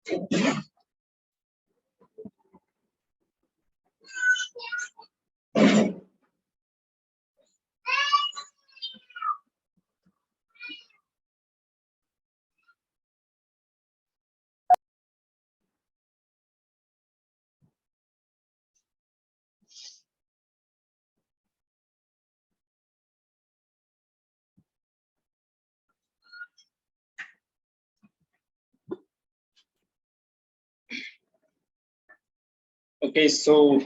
Okay, so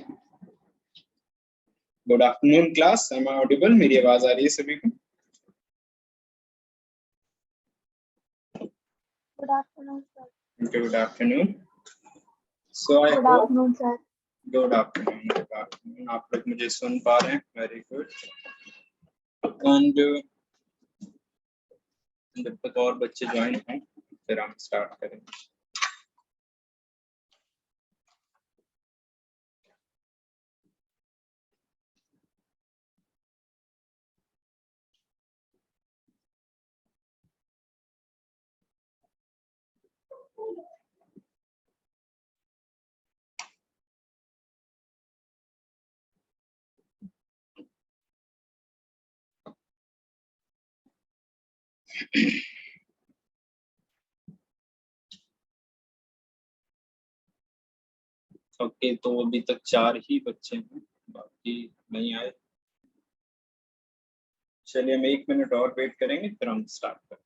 good afternoon class. Am I audible? मेरी आवाज आ रही है सभी को? Good afternoon sir. Good afternoon. So I good hope afternoon sir. Good afternoon. आप लोग मुझे सुन पा रहे हैं? Very good. एंड जब तक और बच्चे ज्वाइन हों फिर हम स्टार्ट करेंगे। ओके, तो अभी तक 4 ही बच्चे हैं, बाकी नहीं आए। चलिए हम 1 मिनट और वेट करेंगे फिर हम स्टार्ट करेंगे।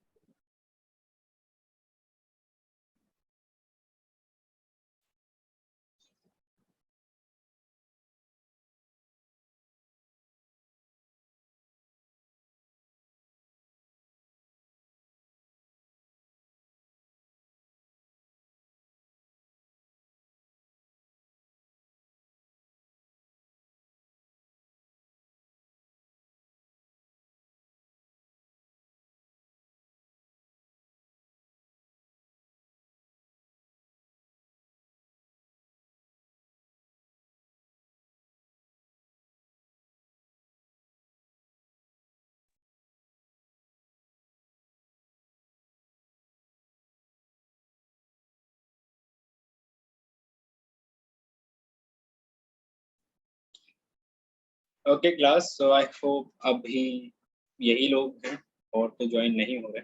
Okay class, so I hope अभी यही लोग हैं और तो ज्वाइन नहीं हो रहे।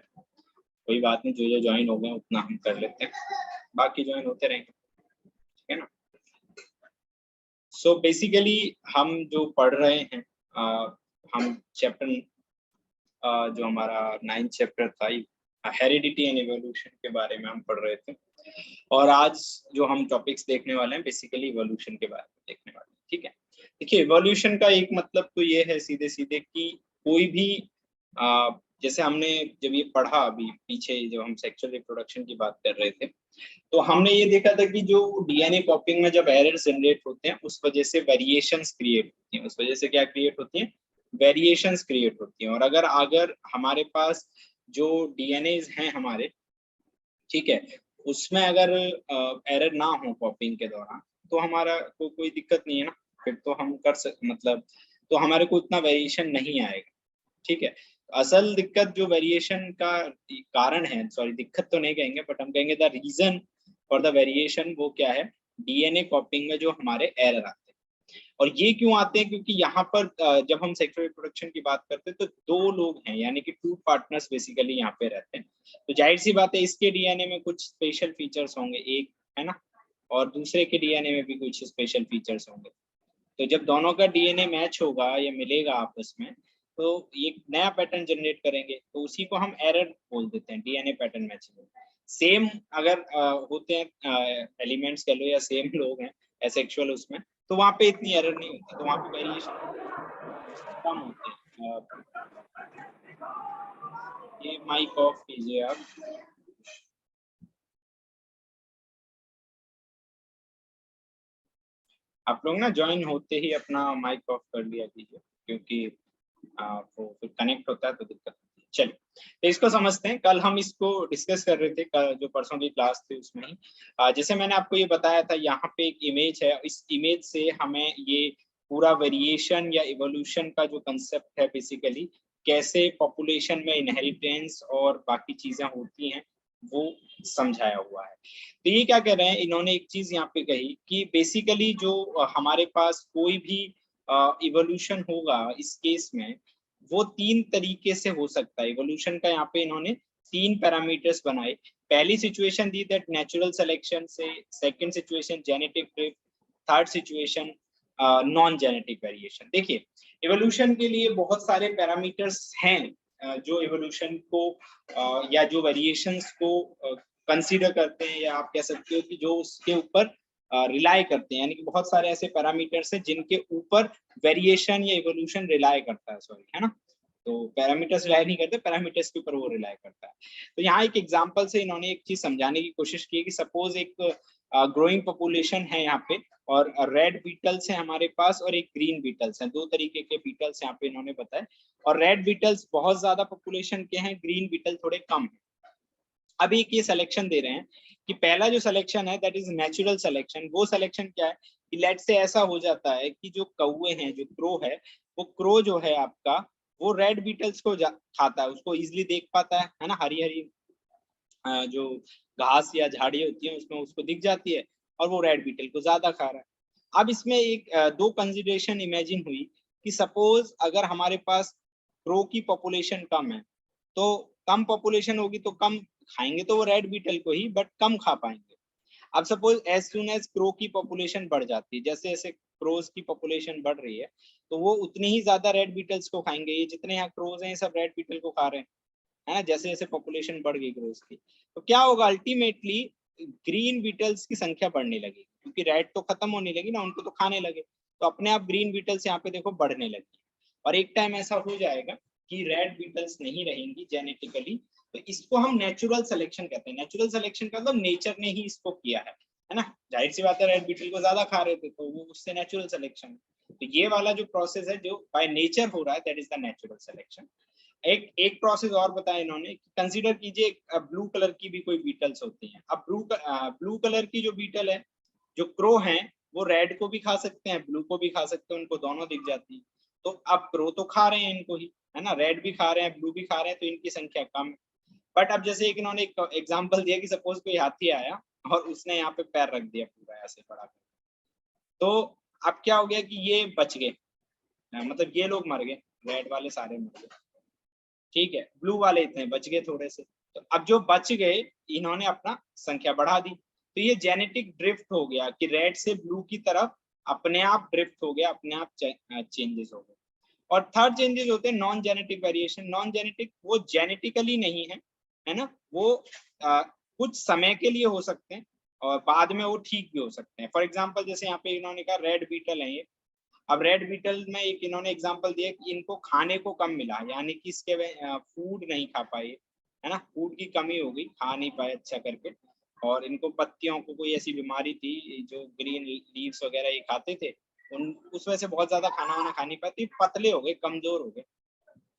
कोई बात नहीं, जो जो ज्वाइन हो गए उतना हम कर लेते हैं, बाकी ज्वाइन होते रहेंगे, ठीक है ना। सो बेसिकली हम जो पढ़ रहे हैं, हम चैप्टर जो हमारा 9th चैप्टर था, हेरिडिटी एंड इवोल्यूशन के बारे में हम पढ़ रहे थे। और आज जो हम टॉपिक्स देखने वाले हैं बेसिकली इवोल्यूशन के बारे में देखने वाले हैं, ठीक है। देखिए, इवोल्यूशन का एक मतलब तो ये है सीधे सीधे कि कोई भी जैसे हमने जब ये पढ़ा अभी पीछे जब हम सेक्सुअल रिप्रोडक्शन की बात कर रहे थे, तो हमने ये देखा था कि जो डीएनए कॉपिंग में जब एरर्स जनरेट होते हैं उस वजह से वेरिएशंस क्रिएट होती हैं। उस वजह से क्या क्रिएट होती हैं? वेरिएशंस क्रिएट होती हैं। और अगर अगर हमारे पास जो डीएनए हैं हमारे, ठीक है, उसमें अगर एरर ना हो कॉपिंग के दौरान तो हमारा कोई दिक्कत नहीं है ना, फिर तो हम कर मतलब तो हमारे को उतना वेरिएशन नहीं आएगा, ठीक है। असल दिक्कत जो वेरिएशन का कारण है, सॉरी दिक्कत तो नहीं कहेंगे बट हम कहेंगे the reason for the variation, वो क्या है? डीएनए कॉपिंग में जो हमारे एरर आते हैं। और ये क्यों आते हैं? क्योंकि यहाँ पर जब हम सेक्सुअल रिप्रोडक्शन की बात करते हैं तो 2 लोग हैं, यानी कि 2 पार्टनर्स बेसिकली यहाँ पे रहते हैं। तो जाहिर सी बात है इसके डीएनए में कुछ स्पेशल फीचर्स होंगे, एक है ना, और दूसरे के डीएनए में भी कुछ स्पेशल फीचर्स होंगे। तो जब दोनों का डीएनए मैच होगा या मिलेगा आपस में, तो ये नया पैटर्न जनरेट करेंगे, तो उसी को हम एरर बोल देते हैं, डीएनए पैटर्न मैचिंग। सेम अगर होते हैं एलिमेंट्स कह लो या सेम लोग हैं एसेक्सुअल उसमें, तो वहाँ पे इतनी एरर नहीं होती, तो वहाँ पे वेरिएशन कम होते हैं। ये माइक ऑफ कीजिए आप। आप लोग ना ज्वाइन होते ही अपना माइक ऑफ कर लिया कीजिए, क्योंकि वो फिर कनेक्ट होता है तो दिक्कत होती है। चलिए, तो इसको समझते हैं। कल हम इसको डिस्कस कर रहे थे, जो परसों की क्लास थी उसमें ही जैसे मैंने आपको ये बताया था, यहाँ पे एक इमेज है, इस इमेज से हमें ये पूरा वेरिएशन या इवोल्यूशन का जो कंसेप्ट है बेसिकली कैसे पॉपुलेशन में इनहेरिटेंस और बाकी चीजें होती हैं वो समझाया हुआ है। तो ये क्या कह रहे हैं, इन्होंने एक चीज यहाँ पे कही कि बेसिकली जो हमारे पास कोई भी इवोल्यूशन होगा इस केस में, वो 3 तरीके से हो सकता है। इवोल्यूशन का यहाँ पे इन्होंने 3 पैरामीटर्स बनाए। पहली सिचुएशन दी दैट नेचुरल सिलेक्शन से, second situation genetic drift, third situation non genetic variation. देखिए इवोल्यूशन के लिए बहुत सारे पैरामीटर्स हैं जो इवोल्यूशन को या जो वेरिएशंस को कंसीडर करते हैं, या आप कह सकते हो कि जो उसके ऊपर रिलाई करते हैं, यानी कि बहुत सारे ऐसे पैरामीटर्स हैं जिनके ऊपर वेरिएशन या इवोल्यूशन रिलाई करता है, सॉरी, है ना। तो पैरामीटर्स रिलाई नहीं करते, पैरामीटर्स के ऊपर वो रिलाई करता है। तो यहाँ एक एग्जांपल से इन्होंने एक चीज समझाने की कोशिश की कि सपोज एक ग्रोइंग पॉपुलेशन है यहाँ पे, और रेड बीटल्स है हमारे पास और एक ग्रीन बीटल्स हैं। 2 तरीके के बीटल्स यहाँ पे इन्होंने बताया, और रेड बीटल्स बहुत ज्यादा पॉपुलेशन के हैं, ग्रीन बीटल थोड़े कम हैं। अभी ये सिलेक्शन दे रहे हैं कि पहला जो सिलेक्शन है दैट इज नेचुरल सिलेक्शन। वो सिलेक्शन क्या है कि लेट से ऐसा हो जाता है कि जो कौवे हैं, जो क्रो है, वो क्रो जो है आपका, वो रेड बीटल्स को खाता है, उसको इजिली देख पाता है ना, हरी हरी जो घास या झाड़ी होती है उसमें उसको दिख जाती है, और वो रेड बीटल को ज्यादा खा रहा है। अब इसमें एक 2 कंसिडरेशन इमेजिन हुई कि सपोज अगर हमारे पास क्रो की पॉपुलेशन कम है, तो कम पॉपुलेशन होगी तो कम खाएंगे तो वो रेड बीटल को ही, बट कम खा पाएंगे। अब suppose as soon as crow की पॉपुलेशन बढ़ जाती है, जैसे जैसे क्रोज की पॉपुलेशन बढ़ रही है, तो वो उतनी ही ज्यादा रेड बीटल्स को खाएंगे। ये जितने यहाँ क्रोज हैं सब रेड बीटल को खा रहे हैं, है ना, जैसे जैसे पॉपुलेशन बढ़ गई क्रोज की। तो क्या होगा, अल्टीमेटली ग्रीन बीटल्स की संख्या बढ़ने लगी, क्योंकि रेड तो खत्म होने लगी ना, उनको तो खाने लगे, तो अपने आप ग्रीन बीटल्स यहाँ पे देखो बढ़ने लगी। और एक टाइम ऐसा हो जाएगा कि रेड बीटल्स नहीं रहेंगी जेनेटिकली, तो इसको हम नेचुरल सिलेक्शन कहते हैं। नेचुरल सिलेक्शन का मतलब नेचर ने ही इसको किया है ना। जाहिर सी बात है, रेड बीटल को ज्यादा खा रहे थे तो वो उससे नेचुरल सिलेक्शन। तो ये वाला जो प्रोसेस है जो बाय नेचर हो रहा है, that is the natural selection. एक प्रोसेस और बताया इन्होंने, कंसीडर कीजिए ब्लू कलर की भी कोई बीटल्स होती हैं। अब ब्लू कलर की जो बीटल है, जो क्रो हैं, वो रेड को भी खा सकते हैं, ब्लू को भी खा सकते हैं, उनको दोनों दिख जाती है। तो अब क्रो तो खा रहे हैं इनको ही, है ना, रेड भी खा रहे हैं, ब्लू भी खा रहे हैं, तो इनकी संख्या कम है। बट अब जैसे एक इन्होंने एक एग्जांपल दिया कि सपोज कोई हाथी आया और उसने यहाँ पे पैर रख दिया पूरा ऐसे बड़ा, तो अब क्या हो गया कि ये बच गए, मतलब ये लोग मर गए, रेड वाले सारे मर गए, ठीक है, ब्लू वाले इतने बच गए थोड़े से। तो अब जो बच गए इन्होंने अपना संख्या बढ़ा दी, तो ये जेनेटिक ड्रिफ्ट हो गया कि रेड से ब्लू की तरफ अपने आप ड्रिफ्ट हो गया, अपने आप चेंजेस हो गए। और थर्ड चेंजेस होते हैं non genetic variation. Non genetic वो जेनेटिकली नहीं है, है ना, वो कुछ समय के लिए हो सकते हैं और बाद में वो ठीक भी हो सकते हैं। फॉर एग्जाम्पल जैसे यहाँ पे इन्होंने कहा रेड बीटल है ये। अब रेड बीटल में एक इन्होंने एग्जांपल दिया कि इनको खाने को कम मिला, यानी कि इसके फूड नहीं खा पाए, है ना, फूड की कमी हो गई, खा नहीं पाए अच्छा करके, और इनको पत्तियों को कोई ऐसी बीमारी थी, जो ग्रीन लीव्स वगैरह ये खाते थे, उन उस वजह से बहुत ज्यादा खाना वाना खा नहीं पाती, पतले हो गए, कमजोर हो गए,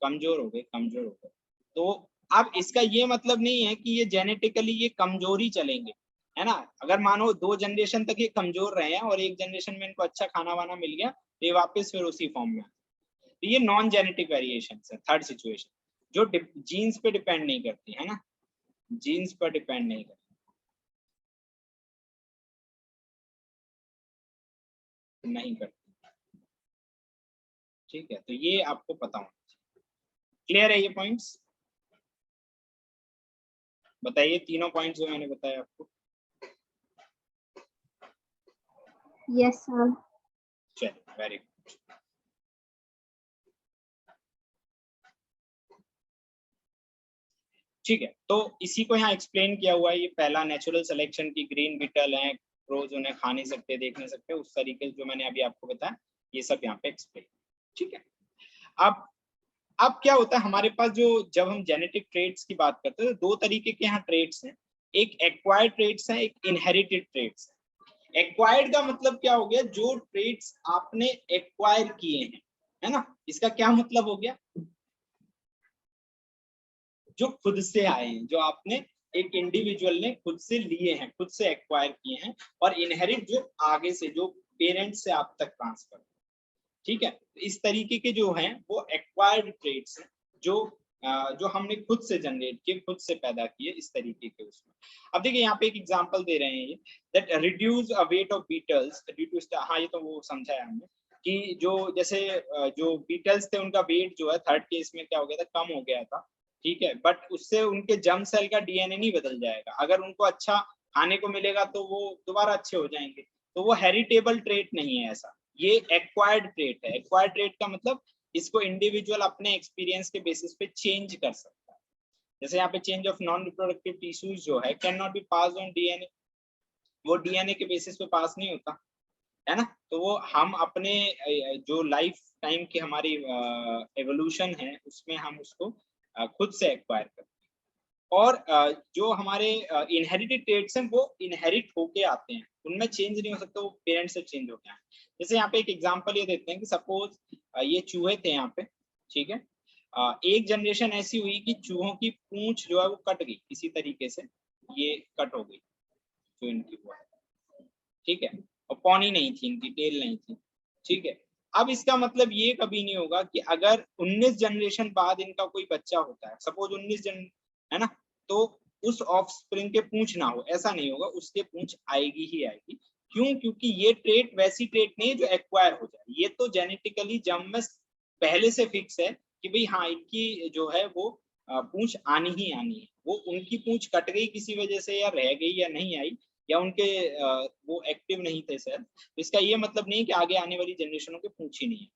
कमजोर हो गए, कमजोर हो गए। तो अब इसका ये मतलब नहीं है कि ये जेनेटिकली ये कमजोरी चलेंगे, है ना। अगर मानो 2 जनरेशन तक ये कमजोर रहे हैं और एक जनरेशन में इनको अच्छा खाना वाना मिल गया, तो ये वापस फिर उसी फॉर्म में। तो ये नॉन जेनेटिक वेरिएशन है, थर्ड सिचुएशन, जो जीन्स पे डिपेंड नहीं करती, है ना, जीन्स पर डिपेंड नहीं करती, नहीं करती, ठीक है। तो ये आपको पता होना चाहिए। क्लियर है ये पॉइंट्स? बताइए तीनों पॉइंट्स जो मैंने बताया आपको। Yes sir. चलिए, वेरी गुड। ठीक है, तो इसी को यहाँ एक्सप्लेन किया हुआ है। ये पहला नेचुरल सिलेक्शन की ग्रीन बीटल है, क्रोज उन्हें खा नहीं सकते, देख नहीं सकते, उस तरीके से जो मैंने अभी आपको बताया, ये सब यहाँ पे एक्सप्लेन, ठीक है। अब क्या होता है हमारे पास, जो जब हम जेनेटिक ट्रेट्स की बात करते हैं तो 2 तरीके के यहाँ ट्रेट्स हैं, एक एक्वायर्ड ट्रेट्स हैं, एक इनहेरिटेड ट्रेट्स हैं। एक्वायर्ड का मतलब क्या हो गया, जो ट्रेट्स आपने एक्वायर किए हैं, है ना, इसका क्या मतलब हो गया, जो खुद से आए हैं, जो आपने एक इंडिविजुअल ने खुद से लिए हैं, खुद से एक्वायर किए हैं। और इनहेरिट जो आगे से, जो पेरेंट्स से आप तक ट्रांसफर, ठीक है। इस तरीके के जो हैं वो एक्वायर्ड ट्रेट्स हैं, जो जो हमने खुद से जनरेट किए, खुद से पैदा किए, इस तरीके के उसमें। अब देखिए यहाँ पे एक एग्जांपल दे रहे हैं ये, that reduce a weight of beetles due to, हाँ ये तो वो समझा है हमने कि जो जैसे जो बीटल्स थे उनका वेट जो है थर्ड केस में क्या हो गया था, कम हो गया था, ठीक है, बट उससे उनके जर्म सेल का डीएनए नहीं बदल जाएगा। अगर उनको अच्छा खाने को मिलेगा तो वो दोबारा अच्छे हो जाएंगे। तो वो हेरिटेबल ट्रेट नहीं है ऐसा, ये एक्वायर्ड ट्रेट है। एक्वायर्ड ट्रेट का मतलब इसको इंडिविजुअल अपने एक्सपीरियंस के बेसिस पे चेंज कर सकता है। जैसे यहाँ पे change of non reproductive tissues जो है can not be pass on DNA, वो डीएनए के बेसिस पे पास नहीं होता है ना। तो वो हम अपने जो लाइफ टाइम की हमारी एवोल्यूशन है उसमें हम उसको खुद से एक्वायर करते हैं। और जो हमारे इनहेरिटेड ट्रेट्स हैं वो इनहेरिट होके आते हैं, उनमें चेंज नहीं हो सकता, वो पेरेंट्स से चेंज होके आए। जैसे यहाँ पे एक एग्जांपल ये देते हैं कि सपोज ये चूहे थे यहाँ पे, ठीक है, एक जनरेशन ऐसी हुई कि चूहों की पूंछ जो है वो कट गई किसी तरीके से, ये कट हो गई जो इनकी हुआ, ठीक है, और पौनी नहीं थी इनकी, टेल नहीं थी, ठीक है। अब इसका मतलब ये कभी नहीं होगा कि अगर 19 जनरेशन बाद इनका कोई बच्चा होता है, सपोज 19 जन है ना, तो उस ऑफस्प्रिंग के पूंछ ना हो, ऐसा नहीं होगा, उसके पूंछ आएगी ही आएगी। क्यों? क्योंकि ये ट्रेट वैसी ट्रेट नहीं है जो एक्वायर हो जाए, ये तो जेनेटिकली जन्म में पहले से फिक्स है कि भाई हाँ इनकी जो है वो पूंछ आनी ही आनी है। वो उनकी पूंछ कट गई किसी वजह से, या रह गई या नहीं आई, या उनके वो एक्टिव नहीं थे सर, तो इसका ये मतलब नहीं कि आगे आने वाली जनरेशनों के पूछ ही नहीं है,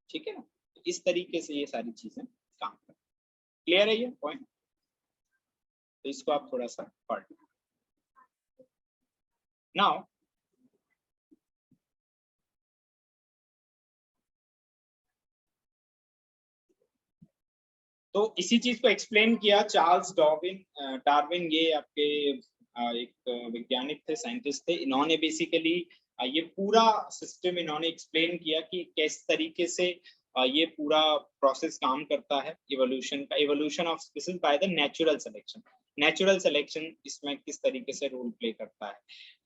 ठीक है ना। इस तरीके से ये सारी चीजें काम कर, क्लियर है ये पॉइंट? तो इसको आप थोड़ा सा पढ़ लो नाउ। तो इसी चीज को एक्सप्लेन किया चार्ल्स डार्विन, ये आपके एक वैज्ञानिक थे, साइंटिस्ट थे। इन्होंने बेसिकली ये पूरा सिस्टम इन्होंने एक्सप्लेन किया कि किस तरीके से ये पूरा प्रोसेस काम करता है इवोल्यूशन का, evolution of species by the natural selection. Natural selection इसमें किस तरीके से रोल प्ले करता है,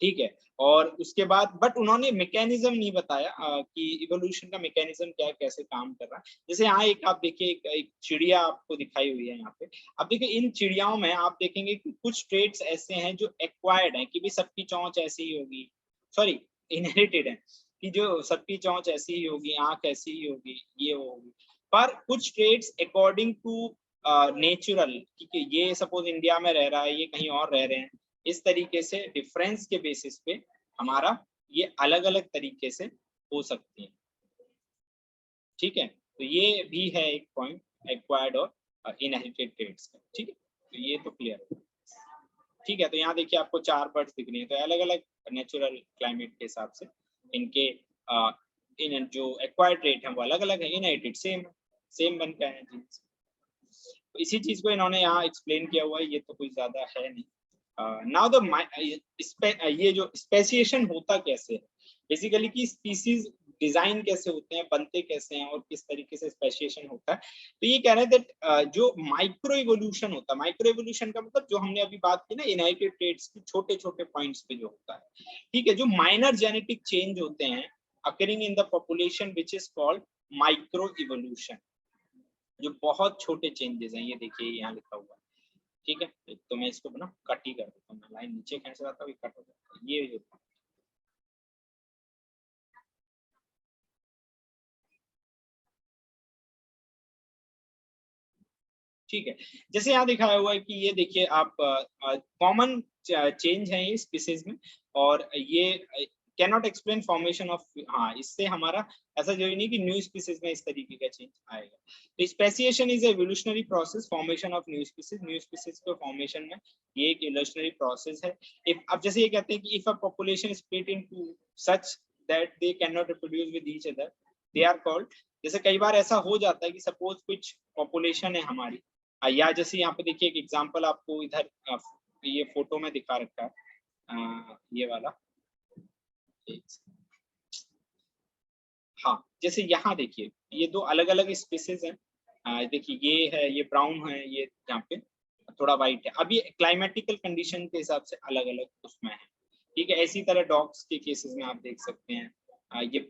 ठीक है। और उसके बाद बट उन्होंने मैकेनिज्म नहीं बताया कि इवोल्यूशन का मैकेनिज्म क्या है, कैसे काम कर रहा है। जैसे यहाँ एक आप देखिए, एक चिड़िया आपको दिखाई हुई है यहाँ पे। अब देखिए इन चिड़ियाओं में आप देखेंगे कि कुछ ट्रेट्स ऐसे हैं जो एक्वायर्ड हैं, कि भी सबकी चोंच ऐसी ही होगी, सॉरी इनहेरिटेड है, कि जो सबकी चोंच ऐसी ही होगी, आंख ऐसी ही होगी, ये होगी। पर कुछ ट्रेट्स अकॉर्डिंग टू नेचुरल, क्योंकि ये सपोज इंडिया में रह रहा है, ये कहीं और रह रहे हैं, इस तरीके से डिफरेंस के बेसिस पे हमारा ये अलग अलग तरीके से हो सकती है, ठीक है। तो ये भी है एक पॉइंट एक्वायर्ड और इनहेरिटेड ट्रेट्स का, ठीक है। तो ये तो क्लियर है, ठीक है। तो यहाँ देखिए आपको 4 बर्ड्स दिख रही है, तो अलग अलग नेचुरल क्लाइमेट के हिसाब से इनके इन जो एक्वायर्ड ट्रेट है वो अलग अलग है, इनहेरिटेड सेम बन के आए हैं जीन्स। तो इसी चीज को इन्होंने यहाँ एक्सप्लेन किया हुआ है, ये तो कोई ज्यादा है नहीं। नाउ द ये जो स्पेसिएशन होता कैसे है, बेसिकली कि स्पीसीज डिजाइन कैसे होते हैं, बनते कैसे हैं, और किस तरीके से स्पेसिएशन होता है। तो ये कह रहे हैं दैट जो माइक्रो इवोल्यूशन होता है, माइक्रो इवोल्यूशन का मतलब जो हमने अभी बात की ना इनहेरिटेड ट्रेट्स की छोटे छोटे पॉइंट्स पे जो होता है, ठीक है, जो माइनर जेनेटिक चेंज होते हैं occurring in the population which is called micro evolution. जो बहुत छोटे चेंजेस हैं, ये देखिए यहाँ लिखा हुआ है, ठीक है। तो मैं इसको ना कट ही कर देता हूँ, लाइन नीचे खींच रहा था, कट हो जाता है ये। ठीक है, जैसे यहाँ दिखाया हुआ है कि ये देखिए आप कॉमन चेंज है ये स्पीसीज में, और ये can not explain formation of, हाँ इससे हमारा ऐसा जरूरी नहीं कि न्यू स्पीसीज में इस तरीके का चेंज आएगा। तो speciation is evolutionary process, formation of new species के फॉर्मेशन में ये एक एवोल्यूशनरी प्रोसेस है। इफ अब जैसे ये कहते हैं कि if a population split into such that they can not reproduce with each other, they are called. जैसे कई बार ऐसा हो जाता है कि सपोज कुछ पॉपुलेशन है हमारी, या जैसे यहाँ पे देखिए एक एग्जांपल आपको इधर ये फोटो में दिखा रखा है, ये वाला, हाँ जैसे यहाँ देखिए ये दो अलग अलग स्पीसीज हैं, देखिए ये है, ये ब्राउन है, ये यहाँ पे थोड़ा वाइट है। अब ये क्लाइमेटिकल कंडीशन के हिसाब से अलग अलग उसमें है, ठीक है। इसी तरह डॉग्स के केसेस में आप देख सकते हैं, ये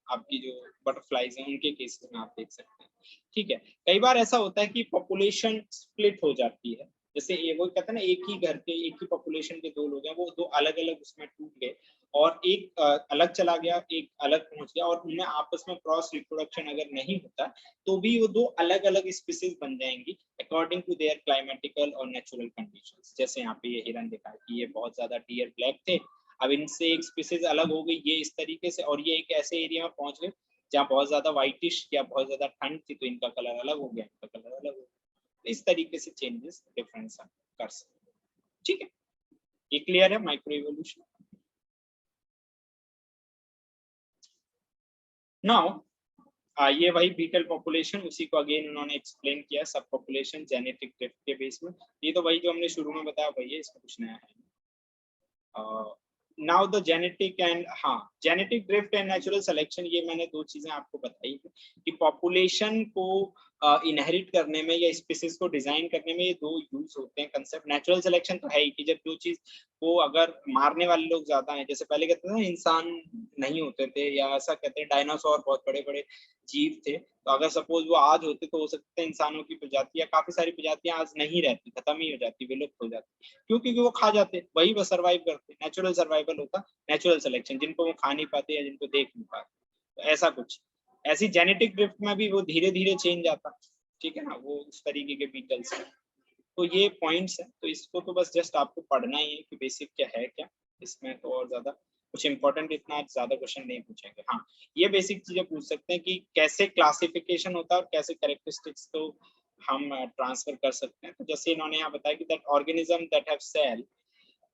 आपकी जो बटरफ्लाइज हैं उनके केसेस में आप देख सकते हैं, ठीक है। कई बार ऐसा होता है कि पॉपुलेशन स्प्लिट हो जाती है, जैसे वो कहते हैं ना एक ही घर के एक ही पॉपुलेशन के दो लोग हैं, वो दो अलग अलग उसमें टूट गए और एक अलग चला गया, एक अलग पहुंच गया, और उनमें आपस में क्रॉस रिप्रोडक्शन अगर नहीं होता तो भी वो दो अलग अलग स्पीसीज बन जाएंगी अकॉर्डिंग टू देयर क्लाइमेटिकल और नेचुरल कंडीशंस। जैसे यहाँ पे ये हिरन दिखा है कि ये बहुत ज्यादा डियर ब्लैक थे, अब इनसे एक स्पीसीज अलग हो गई ये इस तरीके से, और ये एक ऐसे एरिया में पहुंच गए जहाँ बहुत ज्यादा व्हाइटिश या बहुत ज्यादा ठंड थी, तो इनका कलर अलग हो गया, इनका कलर अलग हो गया। इस तरीके से चेंजेस डिफरेंस कर सकते हैं। ठीक है, ये क्लियर है माइक्रो इवोल्यूशन। नाउ ये वही बीटल पॉपुलेशन, उसी को अगेन उन्होंने एक्सप्लेन किया, सब पॉपुलेशन जेनेटिक ड्रिफ्ट के बेस में। ये तो वही जो हमने शुरू में बताया वही है, इसमें कुछ नया है। नाउ द जेनेटिक एंड, हाँ genetic drift and natural selection, ये मैंने दो चीजें आपको बताई कि पॉपुलेशन को इनहेरिट करने में या स्पीसीज को डिजाइन करने में ये दो यूज होते हैं कंसेप्ट। नेचुरल सिलेक्शन तो है ही कि जब जो चीज को अगर मारने वाले लोग ज्यादा हैं, जैसे पहले कहते थे ना इंसान नहीं होते थे, या ऐसा कहते हैं डायनासोर बहुत बड़े बड़े जीव थे, तो अगर सपोज वो आज होते तो हो सकता है इंसानों की प्रजाति या काफी सारी प्रजातियां आज नहीं रहती, खत्म ही हो जाती, विलुप्त हो जाती, क्योंकि वो खा जाते, वही वो सर्वाइव करते, नेचुरल सर्वाइवल होता, नेचुरल सिलेक्शन, जिनको वो खा नहीं पाते या जिनको देख नहीं पाते, तो ऐसा कुछ। ऐसी जेनेटिक ड्रिफ्ट में भी वो धीरे धीरे चेंज आता, ठीक है ना, वो उस तरीके के बीटल्स हैं। तो ये पॉइंट्स है, तो इसको तो बस जस्ट आपको पढ़ना ही है कि बेसिक क्या है क्या, इसमें तो और ज्यादा कुछ इंपॉर्टेंट इतना ज्यादा क्वेश्चन नहीं पूछेंगे। हाँ ये बेसिक चीजें पूछ सकते हैं कि कैसे क्लासिफिकेशन होता है और कैसे कैरेक्टरिस्टिक्स को हम ट्रांसफर कर सकते हैं। तो जैसे इन्होंने यहाँ बताया कि that organism that have cell,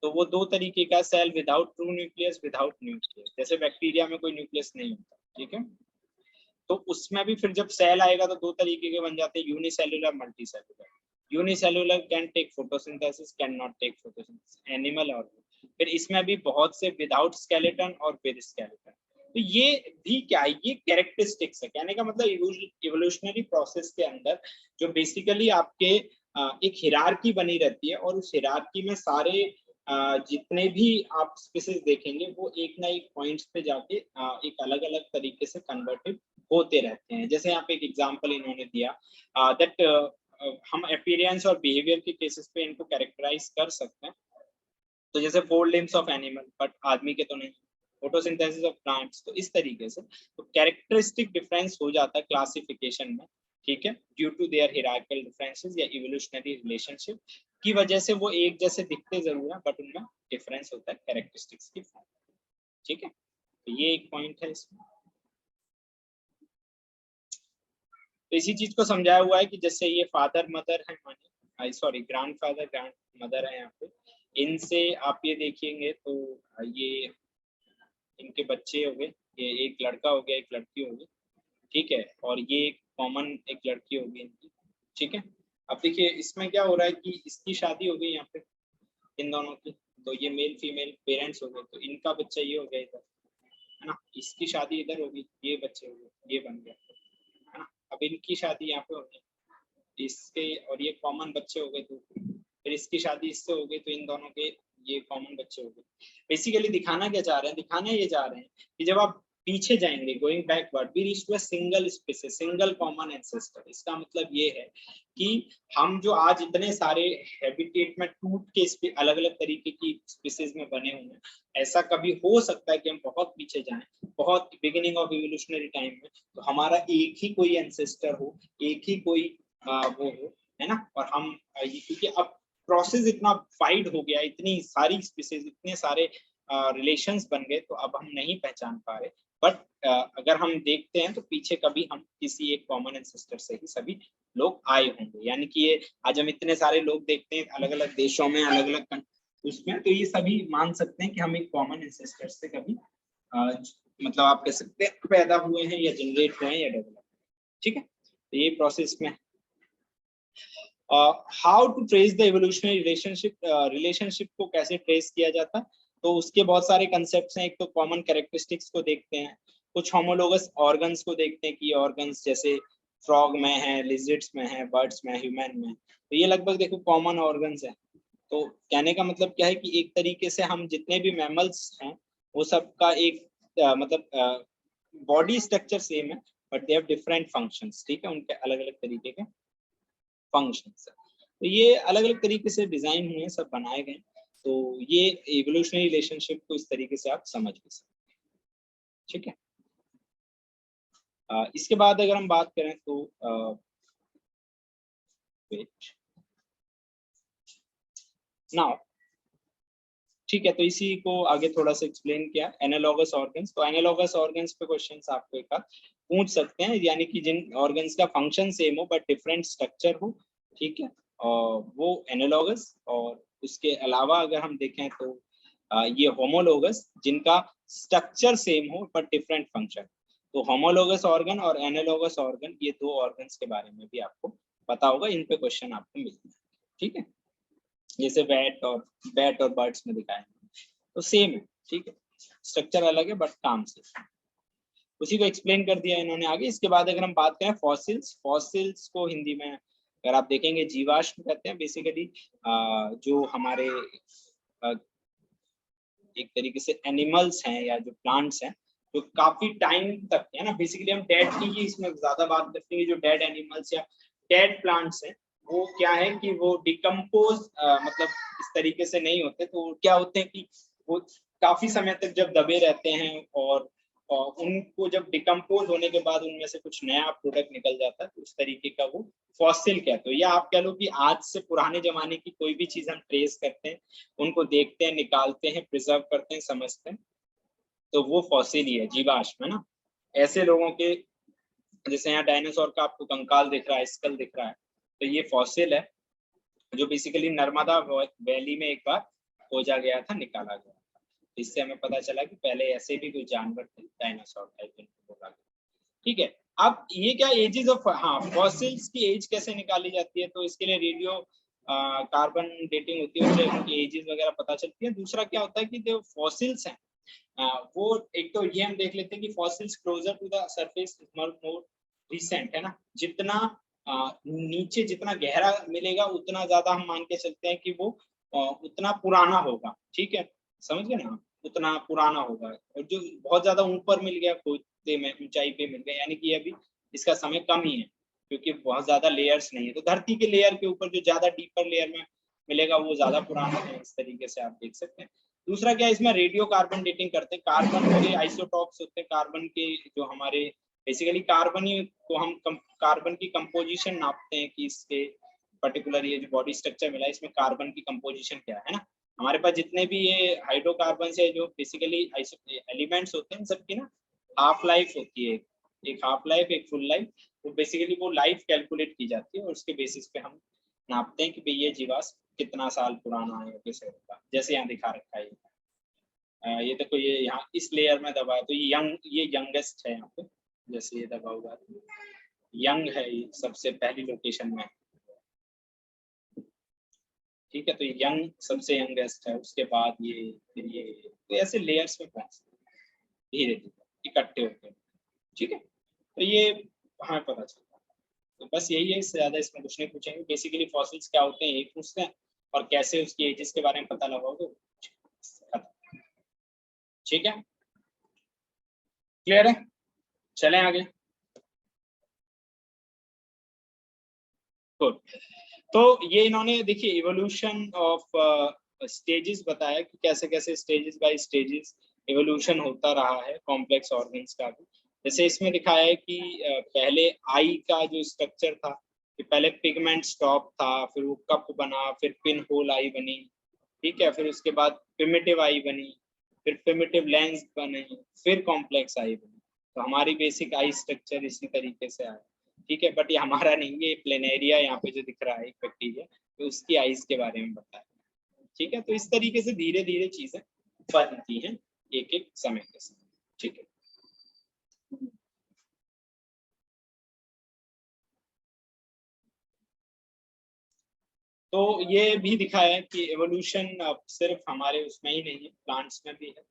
तो वो दो तरीके का, cell without true nucleus, without nucleus. जैसे बैक्टीरिया में कोई न्यूक्लियस नहीं होता, ठीक है, तो उसमें भी फिर जब सेल आएगा तो दो तरीके के बन जाते हैं, unicellular, multicellular. Unicellular can take photosynthesis, can not take photosynthesis, animal और फिर इसमें भी बहुत से विदाउट स्केलेटन और विद स्केलेटन। तो ये भी क्या है, ये कैरेक्टरिस्टिक्स है, कहने का मतलब इवोल्यूशनरी प्रोसेस के अंदर जो बेसिकली आपके एक हिरार्की बनी रहती है, और उस हिरार्की में सारे जितने भी आप स्पीसीज देखेंगे वो एक ना एक पॉइंट्स पे जाके एक अलग अलग तरीके से कन्वर्टेड होते रहते हैं। जैसे यहाँ पे एक एग्जांपल इन्होंने दिया दैट हम अपीयरेंस और बिहेवियर के केसेस पे इनको कैरेक्टराइज कर सकते हैं। तो जैसे 4 लिम्स ऑफ एनिमल, बट आदमी के तो नहीं, फोटोसिंथेसिस ऑफ प्लांट्स, तो इस तरीके से तो कैरेक्टरिस्टिक डिफरेंस हो जाता है क्लासिफिकेशन में, ठीक है, due to their hierarchical differences या इवोल्यूशनरी रिलेशनशिप की वजह से वो एक जैसे दिखते जरूर है, बट उनमें डिफरेंस होता है कैरेक्टरिस्टिक्स की फॉर्म, ठीक है। तो ये एक पॉइंट है इसमें। तो इसी चीज को समझाया हुआ है कि जैसे ये फादर मदर है, मानिए sorry grand father grand mother है यहाँ पे, इनसे आप ये देखेंगे तो ये इनके बच्चे हो गए, ये एक लड़का हो गया एक लड़की हो गई, ठीक है, और ये कॉमन एक लड़की होगी इनकी, ठीक है। अब देखिए इसमें क्या हो रहा है कि इसकी शादी हो गई यहाँ पे इन दोनों की, तो ये मेल फीमेल पेरेंट्स हो गए, तो इनका बच्चा ये हो गया इधर, है ना, इसकी शादी इधर होगी, ये बच्चे हो गए, ये बन गया, है ना। अब इनकी शादी यहाँ पे होगी, इसके और ये कॉमन बच्चे हो गए, तो फिर इसकी शादी इससे हो गई, तो इन दोनों के ये कॉमन बच्चे हो गए। बेसिकली दिखाना क्या चाह रहे हैं, दिखाना ये चाह रहे हैं कि जब आप पीछे जाएंगे, going backward, we reach to a single species, single common ancestor. इसका मतलब ये है कि हम जो आज इतने सारे हैबिटेट में टूट के अलग अलग तरीके की स्पीसीज में बने हुए हैं, ऐसा कभी हो सकता है कि हम बहुत पीछे जाएं, बहुत बिगिनिंग ऑफ इवोल्यूशनरी टाइम में, तो हमारा एक ही कोई एंसेस्टर हो, एक ही कोई वो हो, है ना, और हम क्योंकि अब प्रोसेस इतना वाइड हो गया, इतनी सारी स्पीसीज, इतने सारे रिलेशंस बन गए, तो अब हम नहीं पहचान पा रहे, बट अगर हम देखते हैं तो पीछे कभी हम किसी एक कॉमन एंसेस्टर से ही सभी लोग आए होंगे, यानी कि ये आज हम इतने सारे लोग देखते हैं अलग अलग देशों में, अलग अलग उसमें, तो ये सभी मान सकते हैं कि हम एक कॉमन एंसेस्टर से कभी मतलब आप कह सकते हैं पैदा हुए हैं या जनरेट हुए हैं या डेवलप, ठीक है। तो ये प्रोसेस में how to trace the evolutionary relationship को कैसे ट्रेस किया जाता, तो उसके बहुत सारे कंसेप्ट्स हैं। एक तो कॉमन कैरेक्टरिस्टिक्स को देखते हैं, कुछ होमोलोगस ऑर्गन्स को देखते हैं कि ऑर्गन्स जैसे फ्रॉग में है, लिजर्ड्स में है, बर्ड्स में, ह्यूमन में, तो ये लगभग देखो कॉमन ऑर्गन्स है। तो कहने का मतलब क्या है कि एक तरीके से हम जितने भी मैमल्स हैं वो सबका एक मतलब बॉडी स्ट्रक्चर सेम है, but they have different functions, ठीक है, उनके अलग अलग तरीके के फंक्शंस है। तो ये अलग अलग तरीके से डिजाइन हुए हैं, सब बनाए गए, तो ये इवोल्यूशनरी रिलेशनशिप को इस तरीके से आप समझ भी सकते हैं, ठीक है। इसके बाद अगर हम बात करें तो नाउ, ठीक है, तो इसी को आगे थोड़ा सा एक्सप्लेन किया, एनालॉगस ऑर्गन्स। तो एनालॉगस ऑर्गन्स पे क्वेश्चंस आपको एक आध पूछ सकते हैं, यानी कि जिन ऑर्गन्स का फंक्शन सेम हो बट डिफरेंट स्ट्रक्चर हो, ठीक है, और वो एनालॉगस। और उसके अलावा अगर हम देखें तो ये होमोलोगस, जिनका स्ट्रक्चर सेम हो बट डिफरेंट फंक्शन। तो होमोलोगस ऑर्गन और एनालॉगस ऑर्गन, ये दो ऑर्गन्स के बारे में भी आपको पता होगा, इन पे क्वेश्चन आपको मिलते हैं, ठीक है। जैसे बैट और बर्ड्स में दिखाए तो सेम है, ठीक है, स्ट्रक्चर अलग है बट काम से, उसी को एक्सप्लेन कर दिया इन्होंने आगे। इसके बाद अगर हम बात करें फॉसिल्स, फॉसिल्स को हिंदी में अगर आप देखेंगे जीवाश्म कहते हैं बेसिकली, जो हमारे एक तरीके से एनिमल्स हैं या जो प्लांट्स हैं जो काफी टाइम तक है ना, बेसिकली हम डेड की ही इसमें ज्यादा बात करते हैं, जो डेड एनिमल्स या डेड प्लांट्स हैं वो क्या है कि वो डिकम्पोज मतलब इस तरीके से नहीं होते, तो क्या होते हैं कि वो काफी समय तक जब दबे रहते हैं और उनको जब डिकम्पोज होने के बाद उनमें से कुछ नया प्रोडक्ट निकल जाता है, तो उस तरीके का वो फॉसिल कहते हो। या आप कह लो कि आज से पुराने जमाने की कोई भी चीज हम ट्रेस करते हैं, उनको देखते हैं, निकालते हैं, प्रिजर्व करते हैं, समझते हैं, तो वो फॉसिल ही है, जीवाश्म, है ना। ऐसे लोगों के, जैसे यहाँ डायनासोर का आपको कंकाल दिख रहा है, स्कल दिख रहा है, तो ये फॉसिल है, जो बेसिकली नर्मदा वैली में एक बार खोजा गया था, निकाला गया था। इससे हमें पता चला कि पहले ऐसे भी कोई जानवर थे डायनासोर टाइप, बोला गया, ठीक है। अब ये क्या एजेस ऑफ, हाँ, फॉसिल्स की एज कैसे निकाली जाती है, तो इसके लिए रेडियो कार्बन डेटिंग होती है, उससे उनकी एजेस वगैरह पता चलती है। दूसरा क्या होता है कि जो फॉसिल्स हैं वो एक तो ये हम देख लेते हैं कि fossils closer to the surface more recent, है ना, जितना नीचे जितना गहरा मिलेगा उतना ज्यादा हम मान के चलते हैं कि वो उतना पुराना होगा, ठीक है, समझ गए ना, उतना पुराना होगा। और जो बहुत ज्यादा ऊपर मिल गया खोजते में, ऊंचाई पे मिल गया, यानी कि अभी इसका समय कम ही है, क्योंकि बहुत ज्यादा लेयर्स नहीं है। तो धरती के लेयर के ऊपर जो ज्यादा डीपर लेयर में मिलेगा वो ज्यादा पुराना है, इस तरीके से आप देख सकते हैं। दूसरा क्या, इसमें रेडियो कार्बन डेटिंग करते हैं, कार्बन के आइसोटॉप्स होते हैं, कार्बन के जो हमारे बेसिकली कार्बन ही को हम कार्बन की कंपोजिशन नापते हैं कि इसके पर्टिकुलर ये जो बॉडी स्ट्रक्चर मिला है इसमें कार्बन की कंपोजिशन क्या है ना। हमारे पास जितने भी ये हाइड्रोकार्बन है जो बेसिकली एलिमेंट्स होते हैं, सबकी ना हाफ लाइफ होती है, एक हाफ लाइफ, एक फुल लाइफ। तो बेसिकली वो लाइफ कैलकुलेट की जाती है और उसके बेसिस पे हम नापते हैं कि भाई ये जीवाश्म कितना साल पुराना है, कैसे होगा। जैसे यहाँ दिखा रखा है, ये देखो, ये यहाँ इस लेयर में दबा है, तो ये यंगेस्ट है यहाँ पे, जैसे ये दबा हुआ है, यंग है, ये सबसे पहली लोकेशन में, ठीक है। तो यंग सबसे यंगेस्ट है, उसके बाद ये, फिर ये, तो ऐसे लेयर्स में पहुंचते धीरे धीरे इकट्ठे होते हैं, ठीक है। तो ये हमें पता चलता है। तो बस यही है, इससे ज्यादा इसमें कुछ नहीं पूछेंगे। बेसिकली फॉसिल्स क्या होते हैं यही पूछते हैं, और कैसे उसकी एजेस के बारे में पता लगाओगे, ठीक है, क्लियर है। चलें आगे। गुड। तो ये इन्होंने देखिए इवोल्यूशन ऑफ स्टेजेस बताया कि कैसे कैसे स्टेजेस बाय स्टेजेस इवोल्यूशन होता रहा है कॉम्प्लेक्स ऑर्गन्स का भी। जैसे इसमें दिखाया है कि पहले आई का जो स्ट्रक्चर था, कि पहले पिगमेंट स्टॉप था, फिर वो कप बना, फिर पिन होल आई बनी, ठीक है, फिर उसके बाद प्रिमिटिव आई बनी, फिर प्रिमिटिव लेंस बने, फिर कॉम्प्लेक्स आई बनी। तो हमारी बेसिक आई स्ट्रक्चर इसी तरीके से आया, ठीक है। बट ये हमारा नहीं है, ये प्लेनेरिया यहाँ पे जो दिख रहा है एक बैक्टीरिया, तो उसकी आइज के बारे में बताया, ठीक है। तो इस तरीके से धीरे धीरे चीजें बनती हैं एक एक समय के साथ, ठीक है। तो ये भी दिखाया है कि एवोल्यूशन सिर्फ हमारे उसमें ही नहीं है, प्लांट्स में भी है।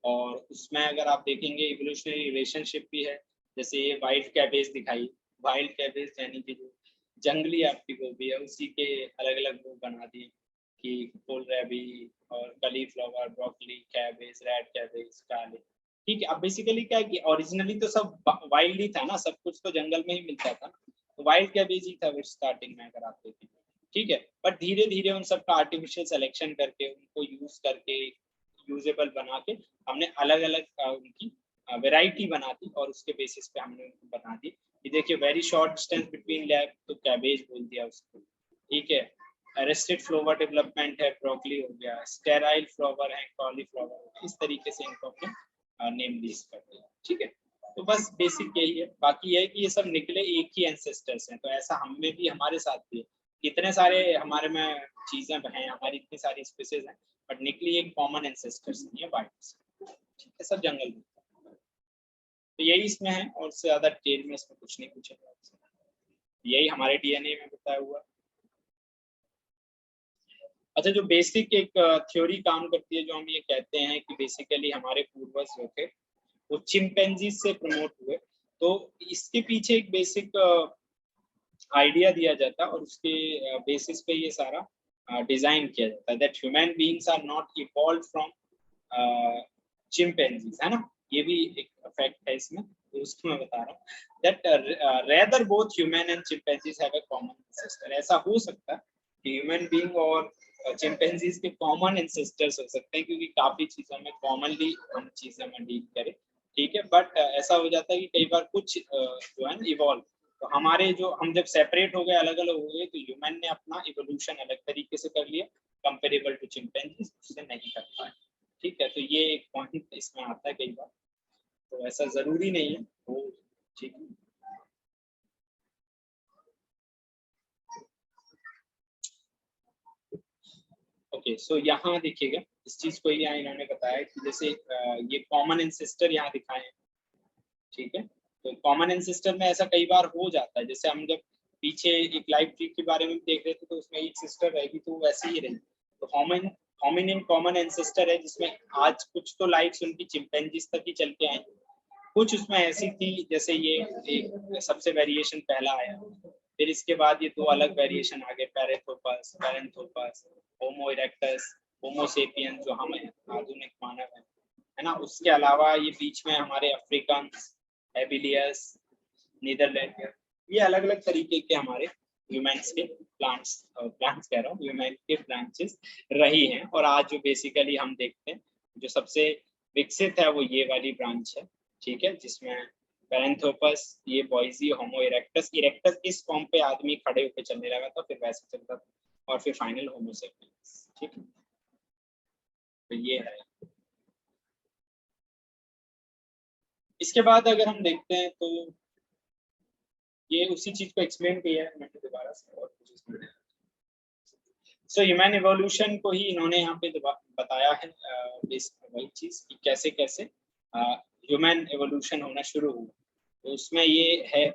और उसमें अगर आप देखेंगे इवोल्यूशनरी रिलेशनशिप भी है। जैसे ये वाइल्ड कैबेज दिखाई, वाइल्ड कैबेज यानी कि जो जंगली आपकी गोभी है, उसी के अलग अलग वो बना दिए कि कोलरैबी और cauliflower, broccoli, cabbage, red cabbage, काले, ठीक है। अब बेसिकली क्या है कि ओरिजिनली तो सब वाइल्ड ही था ना, सब कुछ तो जंगल में ही मिलता था, तो वाइल्ड कैबेज ही था स्टार्टिंग में अगर आप देखें, ठीक है। बट धीरे धीरे उन सबका आर्टिफिशियल सिलेक्शन करके उनको यूज करके यूजेबल बना के हमने अलग अलग उनकी वैरायटी बना दी और उसके बेसिस पे हमने उनको बना दी। ये देखिए very short distance between lab, तो कैबेज बोल दिया उसको, ठीक है। अरेस्टेड फ्लावर डेवलपमेंट है, ब्रोकली हो गया, स्टेराइल फ्लावर है, कॉलीफ्लावर, इस तरीके से इनको हमने नेम लिस्ट कर दिया, ठीक है। तो बस बेसिक यही है। बाकी है कि ये सब निकले एक ही एंसेस्टर्स हैं, तो ऐसा हम में भी, हमारे साथ भी है। इतने सारे हमारे में चीजें हैं, हमारी इतनी सारी स्पीसीज हैं, बट निकली एक कॉमन एंसेस्टर्स नहीं है वाइल्ड से, ठीक है, सब जंगल में। तो यही इसमें है, और उससे ज्यादा डिटेल में इसमें कुछ नहीं पूछा गया, यही हमारे डीएनए में बताया हुआ। अच्छा, जो बेसिक एक थ्योरी काम करती है, जो हम ये कहते हैं कि बेसिकली हमारे पूर्वज जो थे वो चिंपैंजी से प्रमोट हुए, तो इसके पीछे एक बेसिक आइडिया दिया जाता है और उसके बेसिस पे ये सारा डिजाइन किया जाता है, that human beings are not evolved from chimpanzees, है ना, ये भी एक फैक्ट है इसमें, तो उसको मैं बता रहा हूँ that rather both human and chimpanzees have a common ancestor. ऐसा हो सकता है कि ह्यूमन बीइंग और चिंपैंजीज के कॉमन एंसेस्टर्स हो सकते हैं, क्योंकि काफी चीजों में कॉमनली हम चीजें में डील करें, ठीक है। बट ऐसा हो जाता है कि कई बार कुछ जो है इवॉल्व, तो हमारे जो हम जब सेपरेट हो गए, अलग अलग हो गए, तो ह्यूमन ने अपना इवोल्यूशन अलग तरीके से कर लिया कंपेरेबल टू चिंपैंजीज, उससे नहीं कर पाए, ठीक है। तो ये एक पॉइंट इसमें आता है कई बार, तो ऐसा जरूरी नहीं है वो, ठीक है। ओके, सो यहाँ देखिएगा इस चीज को यहाँ इन्होंने बताया कि जैसे ये कॉमन एंसेस्टर यहाँ दिखाए हैं, ठीक है। तो कॉमन एंसेस्टर में ऐसा कई बार हो जाता है, जैसे हम जब पीछे एक लाइफ ट्री के बारे में देख रहे थे, तो उसमें एक सिस्टर रहेगी तो वैसे ही रहेगी। तो होमिनिन कॉमन एंसेस्टर है, जिसमें आज कुछ तो लाइफ्स उनकी चिंपैंजीज तक ही चल के आई, कुछ उसमें ऐसी थी जैसे ये एक सबसे वेरिएशन पहला आया, फिर इसके बाद ये दो अलग वेरिएशन आ गए, पैरेंथोपस, होमो इरेक्टस, होमो सेपियंस जो हम आधुनिक मानव है ना। उसके अलावा ये बीच में हमारे अफ्रीकन, एबिलियस, नीदरलैंड, ये अलग अलग तरीके के हमारे ह्यूमन्स के प्लांट्स कह रहा हूँ, ह्यूमन के ब्रांचेस रही हैं। और आज जो बेसिकली हम देखते हैं, जो सबसे विकसित है वो ये वाली ब्रांच है, ठीक है, जिसमें पैरेंथोपस, ये बॉयजी, होमो इरेक्टस, इरेक्टस इस फॉर्म पे आदमी खड़े होकर चलने लगा था, फिर वैसे चलता था, और फिर फाइनल होमो सेपियंस, ठीक है। तो ये है। इसके बाद अगर हम देखते हैं तो ये उसी चीज को एक्सप्लेन किया है मैंने दोबारा से, और कुछ इसमें सो ह्यूमन इवोल्यूशन को ही इन्होंने यहाँ पे बताया है, वही चीज कि कैसे कैसे ह्यूमन इवोल्यूशन होना शुरू हुआ। तो उसमें ये है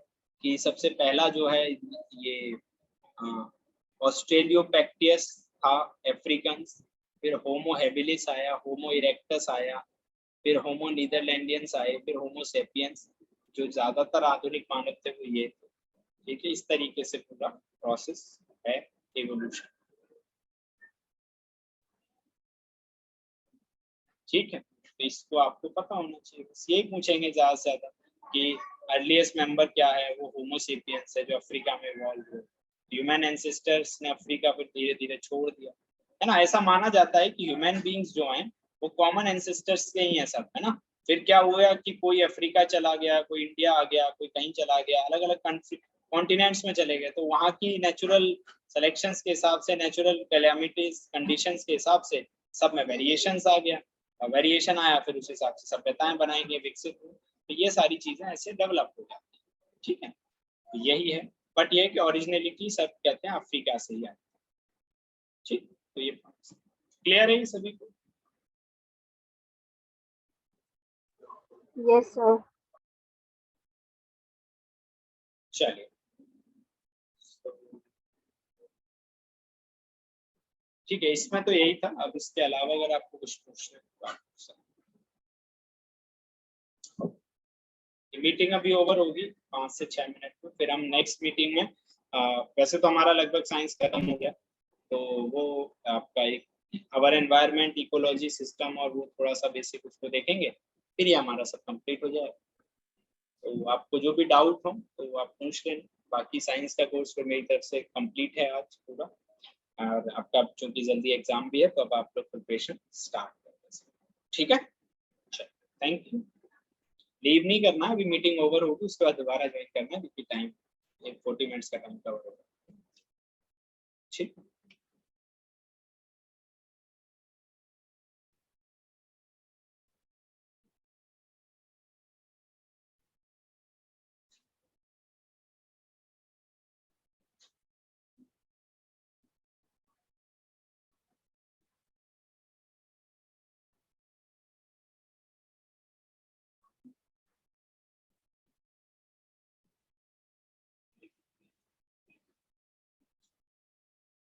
कि सबसे पहला जो है ये ऑस्ट्रेलियोपेक्टियस था, अफ्रीकन, फिर होमो हेबिलिस आया, होमो इरेक्टस आया, फिर होमो नीदरलैंडियंस आए, फिर होमो सेपियंस, जो ज्यादातर आधुनिक मानव थे वो ये थे, ठीक है। इस तरीके से पूरा प्रोसेस है इवोल्यूशन, ठीक है। तो इसको आपको पता होना चाहिए, बस यही पूछेंगे ज्यादा से ज्यादा कि अर्लीस्ट मेंबर क्या है, वो होमो सेपियंस है जो अफ्रीका में इवॉल्व हुए, ह्यूमन एंसेस्टर्स ने अफ्रीका पर धीरे धीरे छोड़ दिया, है ना। ऐसा माना जाता है कि ह्यूमन बींग्स जो हैं वो कॉमन एंसेस्टर्स के ही हैं सब, है ना। फिर क्या हुआ कि कोई अफ्रीका चला गया, कोई इंडिया आ गया, कोई कहीं चला गया, अलग अलग कंट्री कॉन्टिनेंट्स में चले गए, तो वहाँ की नेचुरल सिलेक्शंस के हिसाब से, नेचुरल कैलामिटीज कंडीशंस के हिसाब से सब में वेरिएशंस आ गया, वेरिएशन आया, फिर उस हिसाब से सभ्यताएं बनाएंगे, विकसित हुई, तो ये सारी चीजें ऐसे डेवलप हो जाती है, ठीक है। तो यही है, बट ये कि ओरिजिनलिटी सब कहते हैं अफ्रीका से ही आती है, ठीक। तो ये क्लियर है सभी को? Yes, sir. चलिए, ठीक है, इसमें तो यही था। अब इसके अलावा अगर आपको कुछ पूछना है तो आप पूछ सकते हैं। मीटिंग अभी ओवर होगी 5 से 6 मिनट में, फिर हम नेक्स्ट मीटिंग में वैसे तो हमारा लगभग साइंस खत्म हो गया, तो वो आपका एक अवर एनवायरनमेंट, इकोलॉजी, सिस्टम, और वो थोड़ा सा बेसिक उसको देखेंगे, फिर ये हमारा सब कंप्लीट हो जाएगा। तो आपको जो भी डाउट हो तो आप पूछ लेना। बाकी साइंस का कोर्स फिर मेरी तरफ से कंप्लीट है आज पूरा, और आपका चूंकि जल्दी एग्जाम भी है तो अब आप लोग प्रिपरेशन स्टार्ट कर सकते। ठीक है, चलो थैंक यू। लीव नहीं करना, अभी मीटिंग ओवर होगी उसके बाद दोबारा ज्वाइन करना, क्योंकि टाइम 40 मिनट्स का टाइम कवर होगा। ठीक।